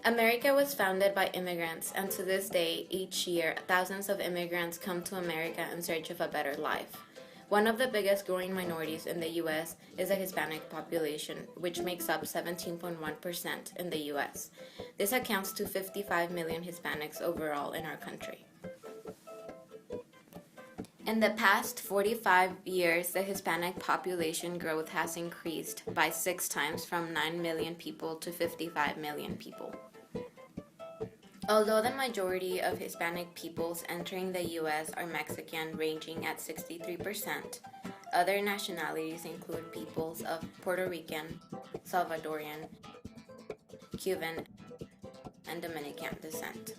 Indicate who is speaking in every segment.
Speaker 1: America was founded by immigrants, and to this day, each year, thousands of immigrants come to America in search of a better life. One of the biggest growing minorities in the U.S. is the Hispanic population, which makes up 17.1% in the U.S. This accounts to 55 million Hispanics overall in our country. In the past 45 years, the Hispanic population growth has increased by 6 times from 9 million people to 55 million people. Although the majority of Hispanic peoples entering the U.S. are Mexican, ranging at 63%, other nationalities include peoples of Puerto Rican, Salvadorian, Cuban, and Dominican descent.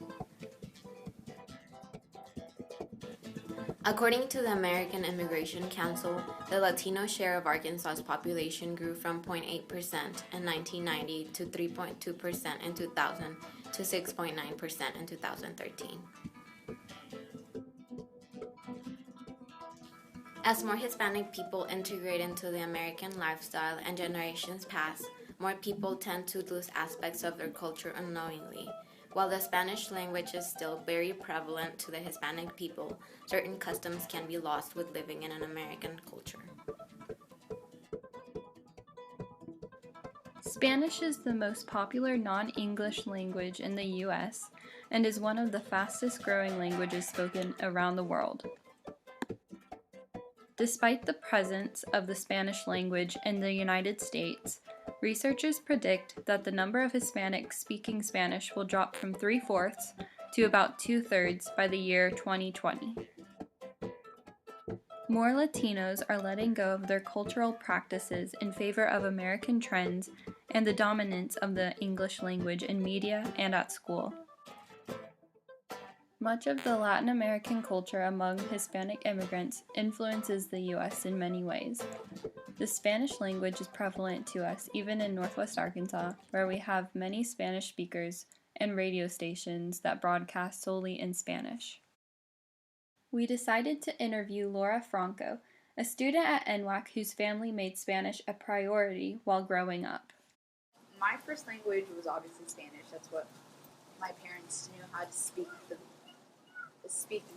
Speaker 1: According to the American Immigration Council, the Latino share of Arkansas's population grew from 0.8% in 1990 to 3.2% in 2000 to 6.9% in 2013. As more Hispanic people integrate into the American lifestyle and generations pass, more people tend to lose aspects of their culture unknowingly. While the Spanish language is still very prevalent to the Hispanic people, certain customs can be lost with living in an American culture.
Speaker 2: Spanish is the most popular non-English language in the U.S. and is one of the fastest growing languages spoken around the world. Despite the presence of the Spanish language in the United States, researchers predict that the number of Hispanics speaking Spanish will drop from 3/4 to about 2/3 by the year 2020. More Latinos are letting go of their cultural practices in favor of American trends and the dominance of the English language in media and at school. Much of the Latin American culture among Hispanic immigrants influences the U.S. in many ways. The Spanish language is prevalent to us even in Northwest Arkansas, where we have many Spanish speakers and radio stations that broadcast solely in Spanish. We decided to interview Laura Franco, a student at NWAC whose family made Spanish a priority while growing up.
Speaker 3: My first language was obviously Spanish. That's what my parents knew how to speak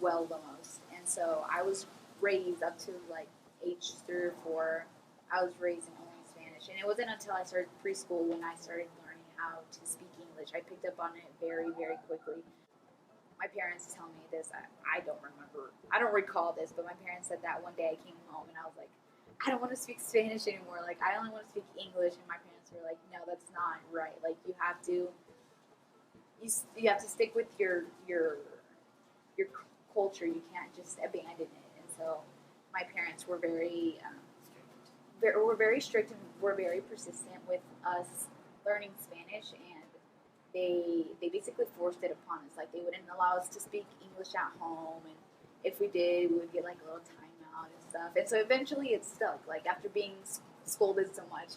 Speaker 3: well the most. And so I was raised up to like age 3 or 4. I was raised in only Spanish. And it wasn't until I started preschool when I started learning how to speak English. I picked up on it very, very quickly. My parents tell me this. I don't recall this, but my parents said that one day I came home and I was like, I don't want to speak Spanish anymore. Like, I only want to speak English. And my parents were like, no, that's not right. Like, you have to stick with your culture. You can't just abandon it. And so my parents were very strict and were very persistent with us learning Spanish, and they basically forced it upon us. Like, they wouldn't allow us to speak English at home, and if we did, we would get like a little timeout and stuff. And so eventually it stuck, like after being scolded so much.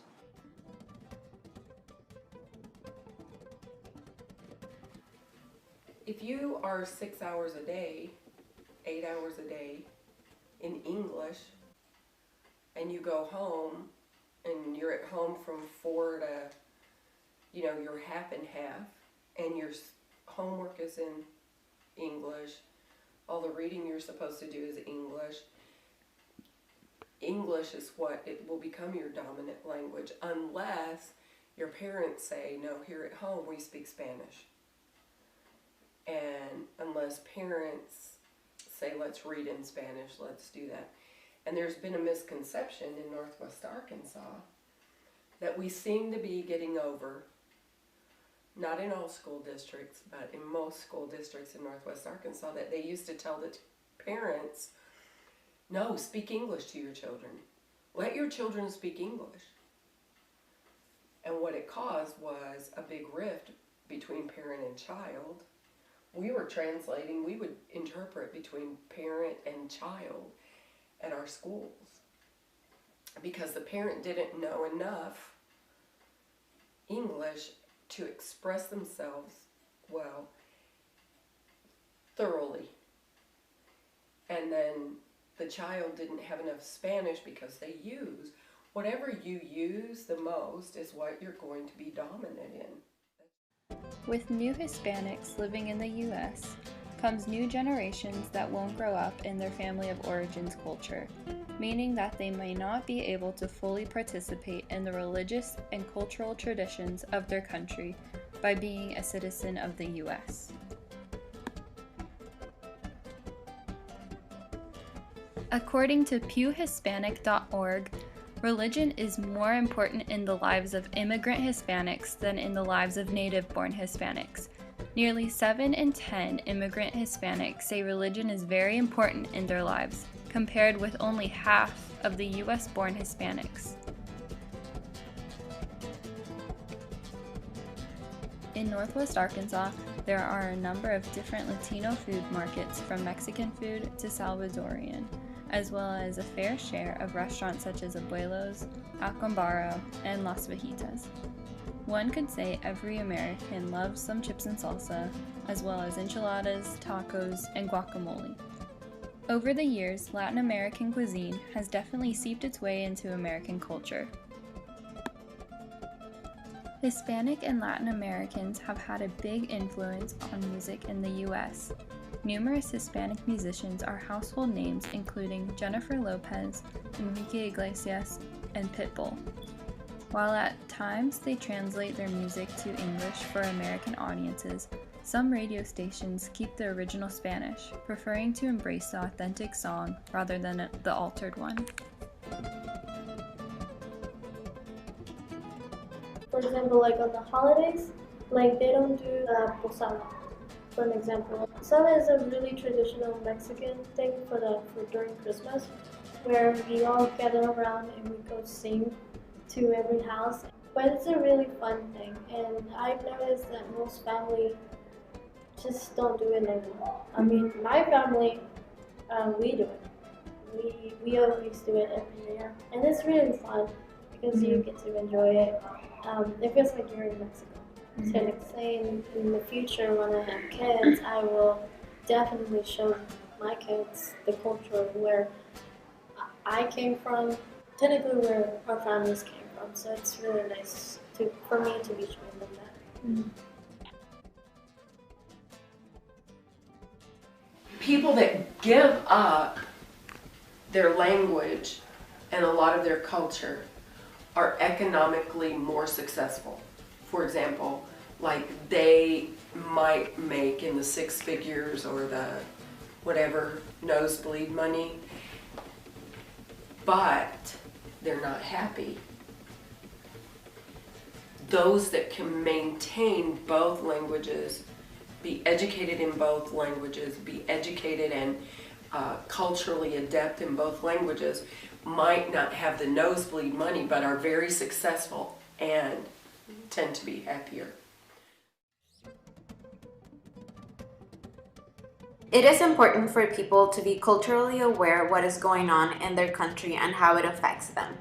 Speaker 4: If you are 6 hours a day, 8 hours a day in English, and you go home and you're at home from 4 to, you're half and half, and your homework is in English, all the reading you're supposed to do is English. English is what it will become your dominant language, unless your parents say, no, here at home we speak Spanish. And unless parents say, let's read in Spanish, let's do that. And there's been a misconception in Northwest Arkansas that we seem to be getting over, not in all school districts, but in most school districts in Northwest Arkansas, that they used to tell the parents, no, speak English to your children. Let your children speak English. And what it caused was a big rift between parent and child. We were translating, we would interpret between parent and child at our schools because the parent didn't know enough English to express themselves well, thoroughly. And then the child didn't have enough Spanish because they use, whatever you use the most is what you're going to be dominant in.
Speaker 2: With new Hispanics living in the U.S. comes new generations that won't grow up in their family of origins culture, meaning that they may not be able to fully participate in the religious and cultural traditions of their country by being a citizen of the U.S. According to pewhispanic.org, religion is more important in the lives of immigrant Hispanics than in the lives of native-born Hispanics. Nearly 7 in 10 immigrant Hispanics say religion is very important in their lives, compared with only half of the U.S.-born Hispanics. In Northwest Arkansas, there are a number of different Latino food markets from Mexican food to Salvadorian, as well as a fair share of restaurants such as Abuelos, Alcambaro, and Las Vejitas. One could say every American loves some chips and salsa, as well as enchiladas, tacos, and guacamole. Over the years, Latin American cuisine has definitely seeped its way into American culture. Hispanic and Latin Americans have had a big influence on music in the U.S. Numerous Hispanic musicians are household names including Jennifer Lopez, Enrique Iglesias, and Pitbull. While at times they translate their music to English for American audiences, some radio stations keep the original Spanish, preferring to embrace the authentic song rather than the altered one.
Speaker 5: For example, like on the holidays, like they don't do posada. For an example, posada is a really traditional Mexican thing for during Christmas, where we all gather around and we go sing to every house. But it's a really fun thing, and I've noticed that most families just don't do it anymore. I mean, my family, we do it. We always do it every year, and it's really fun because you get to enjoy it. It feels like you're in Mexico. So like saying in the future when I have kids, I will definitely show my kids the culture where I came from, technically where our families came from. So it's really nice for me to be showing them that.
Speaker 4: People that give up their language and a lot of their culture are economically more successful. For example, like they might make in the 6 figures or the whatever nosebleed money, but they're not happy. Those that can maintain both languages, be educated in both languages, be educated and culturally adept in both languages, might not have the nosebleed money, but are very successful and tend to be happier.
Speaker 1: It is important for people to be culturally aware of what is going on in their country and how it affects them.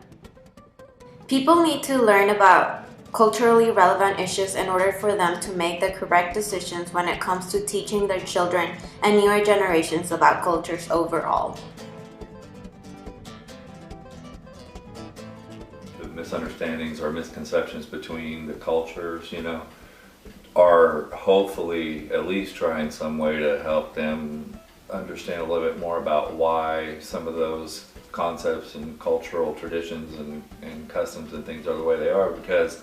Speaker 1: People need to learn about culturally relevant issues in order for them to make the correct decisions when it comes to teaching their children and newer generations about cultures overall.
Speaker 6: The misunderstandings or misconceptions between the cultures, are hopefully at least trying some way to help them understand a little bit more about why some of those concepts and cultural traditions and customs and things are the way they are, because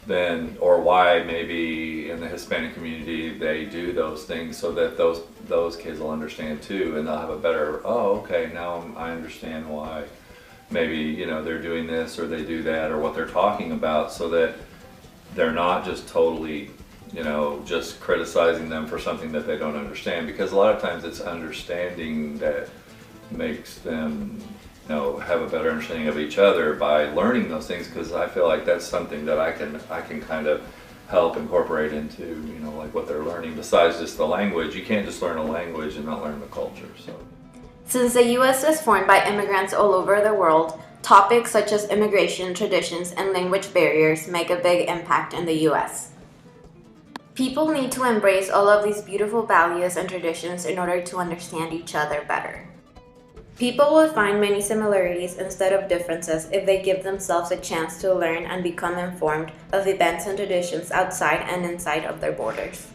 Speaker 6: then, or why maybe in the Hispanic community they do those things so that those kids will understand too, and they'll have a better, oh, okay, now I understand why maybe they're doing this or they do that or what they're talking about, so that they're not just totally just criticizing them for something that they don't understand, because a lot of times it's understanding that makes them have a better understanding of each other by learning those things, because I feel like that's something that I can kind of help incorporate into like what they're learning. Besides just the language, you can't just learn a language and not learn the culture.
Speaker 1: Since the U.S. was formed by immigrants all over the world, topics such as immigration, traditions, and language barriers make a big impact in the U.S. People need to embrace all of these beautiful values and traditions in order to understand each other better. People will find many similarities instead of differences if they give themselves a chance to learn and become informed of events and traditions outside and inside of their borders.